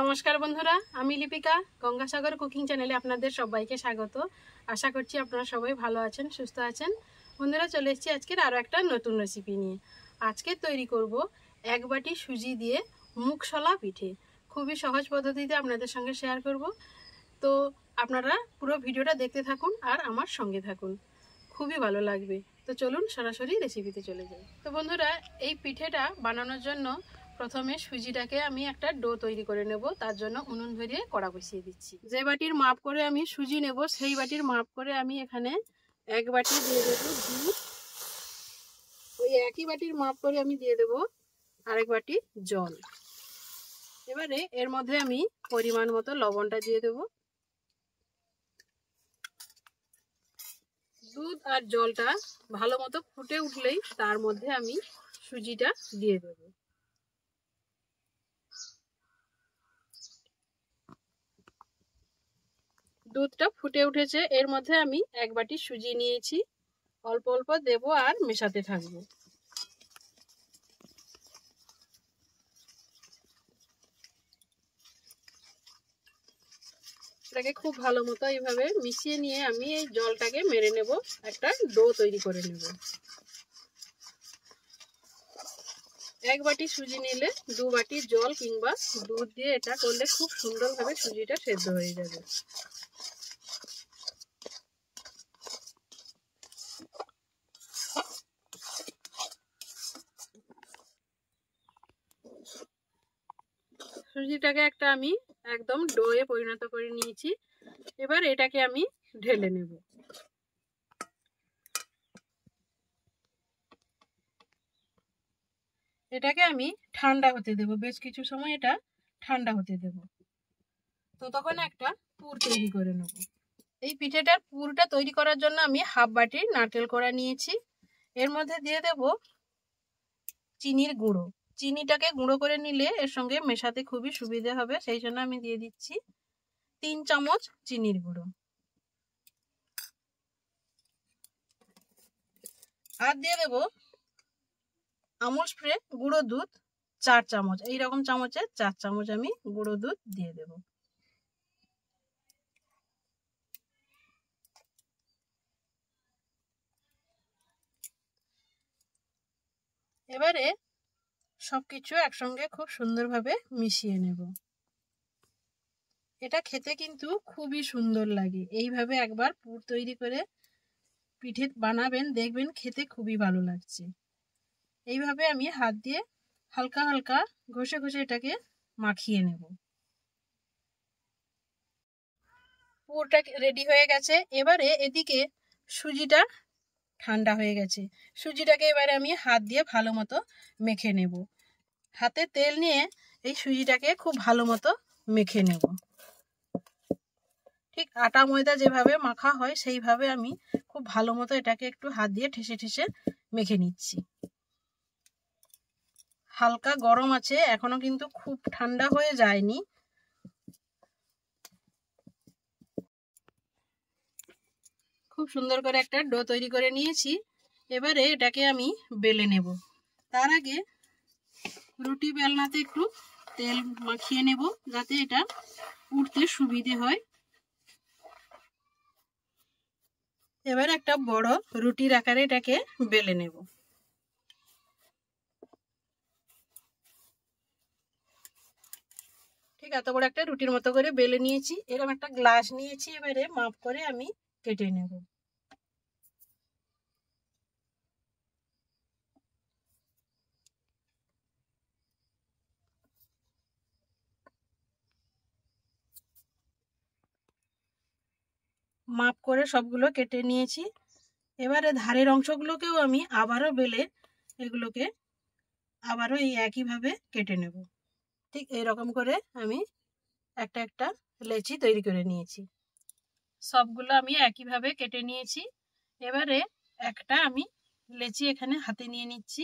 নমস্কার বন্ধুরা, আমি লিপিকা গঙ্গাসাগর কুকিং চ্যানেলে আপনাদের সবাইকে স্বাগত। আশা করছি আপনারা সবাই ভালো আছেন, সুস্থ আছেন। বন্ধুরা, চলে এসেছি আজকের আরও একটা নতুন রেসিপি নিয়ে। আজকে তৈরি করব এক বাটি সুজি দিয়ে মুগশলা পিঠে। খুবই সহজ পদ্ধতিতে আপনাদের সঙ্গে শেয়ার করব। তো আপনারা পুরো ভিডিওটা দেখতে থাকুন আর আমার সঙ্গে থাকুন, খুবই ভালো লাগবে। তো চলুন সরাসরি রেসিপিতে চলে যাই। তো বন্ধুরা, এই পিঠেটা বানানোর জন্য প্রথমে সুজিটাকে আমি একটা ডো তৈরি করে নেব। তার জন্য উনুন ধরিয়ে কড়া বসিয়ে দিচ্ছি। যে বাটির মাপ করে আমি সুজি নেব, সেই বাটির মাপ করে আমি এখানে এক বাটি দিয়ে দেবো দুধ। ওই একই বাটির মাপ করে আমি দিয়ে দেবো আরেক বাটি জল। এবারে এর মধ্যে আমি পরিমাণ মতো লবণটা দিয়ে দেবো। দুধ আর জলটা ভালো মতো ফুটে উঠলেই তার মধ্যে আমি সুজিটা দিয়ে দেব। দুধটা ফুটে উঠেছে, এর মধ্যে আমি এক বাটি সুজি নিয়েছি। অল্প অল্প দেব আর মেশাতে থাকবো। এটাকে খুব ভালো মতো এইভাবে মিশিয়ে নিয়ে আমি এই জলটাকে মেরে নেব, একটা ডো তৈরি করে নেব। এক বাটি সুজি নিলে দু বাটি জল কিংবা দুধ দিয়ে এটা করলে খুব সুন্দরভাবে সুজিটা সেদ্ধ হয়ে যাবে। সুজিটাকে একটা আমি একদম ডোয়ে পরিণত করে নিয়েছি। এবার এটাকে আমি ঢেলে নেব। এটাকে আমি ঠান্ডা হতে দেব, বেশ কিছু সময় এটা ঠান্ডা হতে দেব। তো তখন একটা পুর তৈরি করে নেব। এই পিঠেটার পুরটা তৈরি করার জন্য আমি হাফ বাটি নারকেল কোড়া নিয়েছি। এর মধ্যে দিয়ে দেব চিনির গুঁড়ো। চিনিটাকে গুঁড়ো করে নিলে এর সঙ্গে মেশাতে খুবই সুবিধে হবে, সেই জন্য আমি দিয়ে দিচ্ছি 3 চামচ চিনির গুঁড়ো। আর দিয়ে দেব আমুল স্প্রে গুঁড়ো দুধ 4 চামচ। এইরকম চামচে 4 চামচ আমি গুঁড়ো দুধ দিয়ে দেব। এবারে সবকিছু একসঙ্গে খুব সুন্দরভাবে মিশিয়ে নেব। এটা খেতে কিন্তু খুবই সুন্দর লাগে। এইভাবে একবার পুর তৈরি করে পিঠে বানাবেন, দেখবেন খেতে খুবই ভালো লাগছে। এইভাবে আমি হাত দিয়ে হালকা হালকা ঘষে ঘষে এটাকে মাখিয়ে নেব। পুরটা রেডি হয়ে গেছে। এবারে এদিকে সুজিটা ঠান্ডা হয়ে গেছে। সুজিটাকে এবারে আমি হাত দিয়ে ভালো মতো মেখে নেব। হাতে তেল নিয়ে এই সুজিটাকে খুব ভালো মতো মেখে নেব। ঠিক আটা ময়দা যেভাবে মাখা হয় সেইভাবে আমি খুব ভালো মতো এটাকে একটু হাত দিয়ে ঠেসে ঠেসে মেখে নিচ্ছি। হালকা গরম আছে, এখনো কিন্তু খুব ঠান্ডা হয়ে যায়নি। খুব সুন্দর করে একটা ডো তৈরি করে নিয়েছি। এবারে এটাকে আমি বেলে নেব। তার আগে রুটি বেলনাতে একটু তেল মাখিয়ে নেব, যাতে এটা উঠতে সুবিধে হয়। এবার একটা বড় রুটির আকারে এটাকে বেলে নেব। ঠিক এত বড় একটা রুটির মতো করে বেলে নিয়েছি। এরকম একটা গ্লাস নিয়েছি, এবারে মাপ করে আমি কেটে নেব। মাপ করে সবগুলো কেটে নিয়েছি। এবারে ধারের অংশগুলোকেও আমি আবারও বেলে এগুলোকে আবারও এই একইভাবে কেটে নেব। ঠিক এইরকম করে আমি একটা একটা লেচি তৈরি করে নিয়েছি। সবগুলো আমি একইভাবে কেটে নিয়েছি। এবারে একটা আমি লেচি এখানে হাতে নিয়ে নিচ্ছি,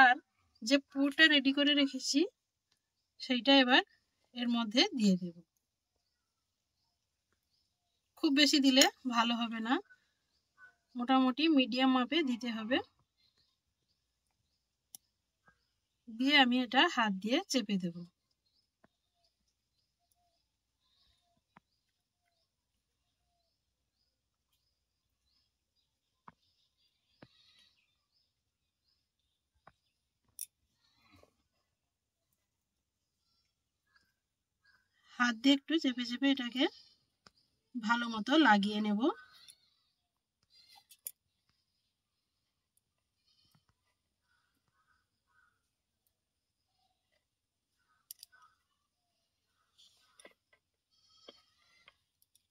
আর যে পুরটা রেডি করে রেখেছি সেইটা এবার এর মধ্যে দিয়ে দেব। খুব বেশি দিলে ভালো হবে না, মোটামুটি মিডিয়াম মাপে দিতে হবে। দিয়ে আমি এটা হাত দিয়ে চেপে দেব। হাত দিয়ে একটু চেপে চেপে এটাকে ভালো মতো লাগিয়ে নেব।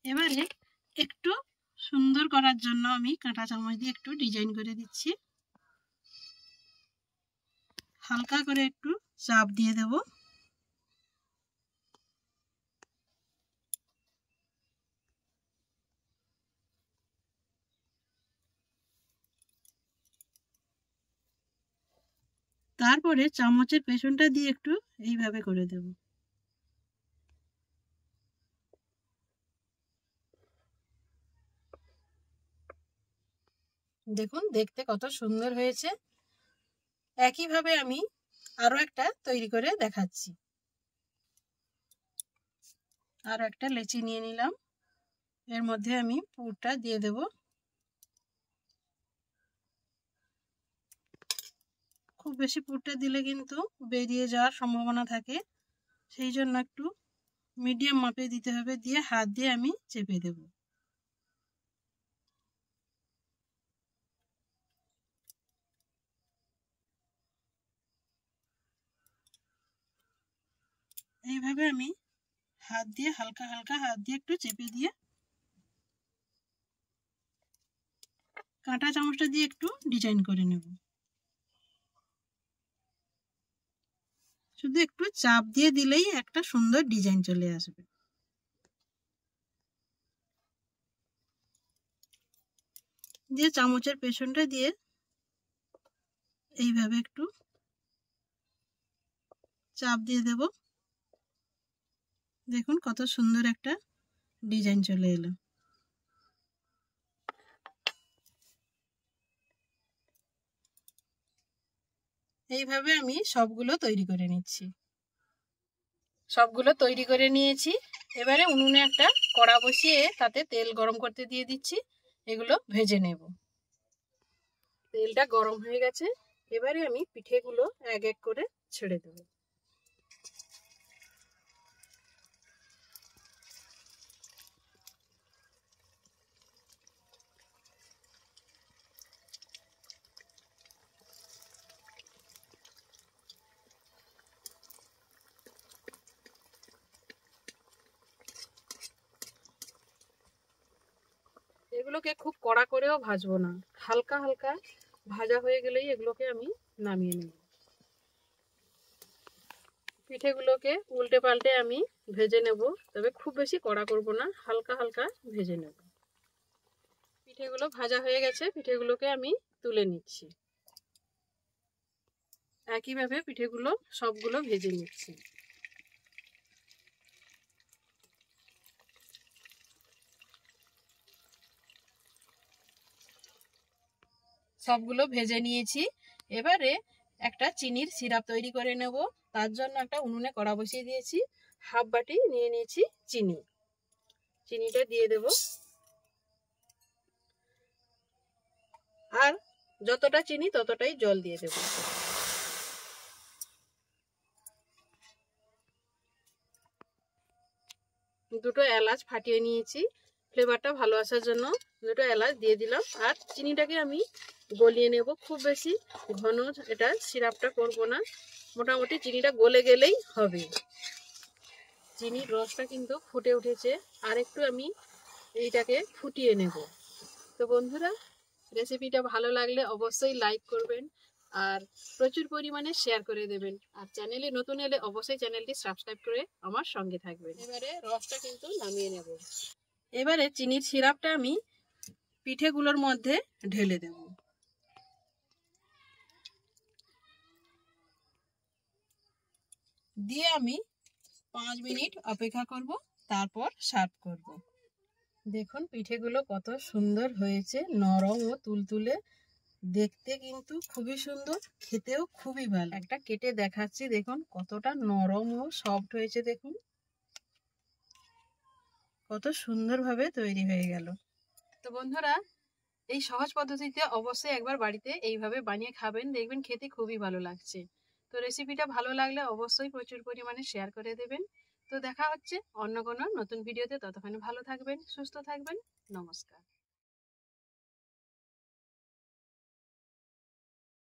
এবারে একটু সুন্দর করার জন্য আমি কাঁটা চামচ দিয়ে একটু ডিজাইন করে দিচ্ছি। হালকা করে একটু চাপ দিয়ে দেব। তারপরে চামচের পেছনটা দিয়ে একটু এইভাবে করে দেব। দেখুন দেখতে কত সুন্দর হয়েছে। একইভাবে আমি আরো একটা তৈরি করে দেখাচ্ছি। আরো একটা লেচি নিয়ে নিলাম, এর মধ্যে আমি পুরটা দিয়ে দেব। খুব বেশি পুরটা দিলে কিন্তু বেরিয়ে যাওয়ার সম্ভাবনা থাকে, সেই জন্য একটু মিডিয়াম মাপে দিতে হবে। দিয়ে হাত দিয়ে আমি চেপে দেব। এইভাবে আমি হাত দিয়ে হালকা হালকা হাত দিয়ে একটু চেপে দিয়ে কাঁটা চামচটা দিয়ে একটু ডিজাইন করে নেব। শুধু একটু চাপ দিয়ে দিলেই একটা সুন্দর ডিজাইন চলে আসবে। দিয়ে চামচের পেছনটা দিয়ে এইভাবে একটু চাপ দিয়ে দেব। দেখুন কত সুন্দর একটা ডিজাইন চলে এলো। এইভাবে আমি সবগুলো তৈরি করে নিচ্ছি। সবগুলো তৈরি করে নিয়েছি। এবারে উনুনে একটা কড়া বসিয়ে তাতে তেল গরম করতে দিয়ে দিচ্ছি। এগুলো ভেজে নেব। তেলটা গরম হয়ে গেছে, এবারে আমি পিঠেগুলো এক এক করে ছেড়ে দেব। এগুলোকে খুব কড়া করেও ভাজবো না, হালকা হালকা ভাজা হয়ে গেলেই এগুলোকে আমি নামিয়ে নেব। পিঠেগুলোকে উল্টে পাল্টে আমি ভেজে নেব, তবে খুব বেশি কড়া করব না, হালকা হালকা ভেজে নেব। পিঠেগুলো ভাজা হয়ে গেছে, পিঠেগুলোকে আমি তুলে নিচ্ছি। একইভাবে পিঠেগুলো সবগুলো ভেজে নিচ্ছি। সবগুলো ভেজে নিয়েছি। এবারে একটা চিনির সিরাপ তৈরি করে নেব। তার জন্য একটা উনুনে কড়া বসিয়ে দিয়েছি। হাফ বাটি নিয়ে নিয়েছি চিনি। চিনিটা দিয়ে দেব। আর যতটা চিনি ততটাই জল দিয়ে দেব। দুটো এলাচ ফাটিয়ে নিয়েছি, ফ্লেভারটা ভালো আসার জন্য দুটো এলাচ দিয়ে দিলাম। আর চিনিটাকে আমি গলিয়ে নেব। খুব বেশি ঘন এটা সিরাপটা করব না, মোটামুটি চিনিটা গলে গেলেই হবে। চিনির রসটা কিন্তু ফুটে উঠেছে, আর একটু আমি এইটাকে ফুটিয়ে নেব। তো বন্ধুরা, রেসিপিটা ভালো লাগলে অবশ্যই লাইক করবেন আর প্রচুর পরিমাণে শেয়ার করে দেবেন। আর চ্যানেলে নতুন এলে অবশ্যই চ্যানেলটি সাবস্ক্রাইব করে আমার সঙ্গে থাকবেন। এবারে রসটা কিন্তু নামিয়ে নেব। এবারে চিনির সিরাপটা আমি পিঠেগুলোর মধ্যে ঢেলে দেব। দিয়ে আমি 5 মিনিট অপেক্ষা করব, তারপর সার্ভ করব। দেখুন পিঠেগুলো কত সুন্দর হয়েছে, নরম ও তুলতুলে, দেখতে কিন্তু খুবই সুন্দর, খেতেও খুবই ভালো। একটা কেটে দেখাচ্ছি, দেখুন কতটা নরম ও সফট হয়েছে। দেখুন কত সুন্দরভাবে তৈরি হয়ে গেল। তো বন্ধুরা, এই সহজ পদ্ধতিতে অবশ্যই একবার বাড়িতে এইভাবে বানিয়ে খাবেন, দেখবেন খেতে খুবই ভালো লাগছে। তো রেসিপিটা ভালো লাগলে অবশ্যই প্রচুর পরিমাণে শেয়ার করে দেবেন। তো দেখা হচ্ছে অন্য কোনো নতুন ভিডিওতে। ততক্ষণে ভালো থাকবেন, সুস্থ থাকবেন। নমস্কার।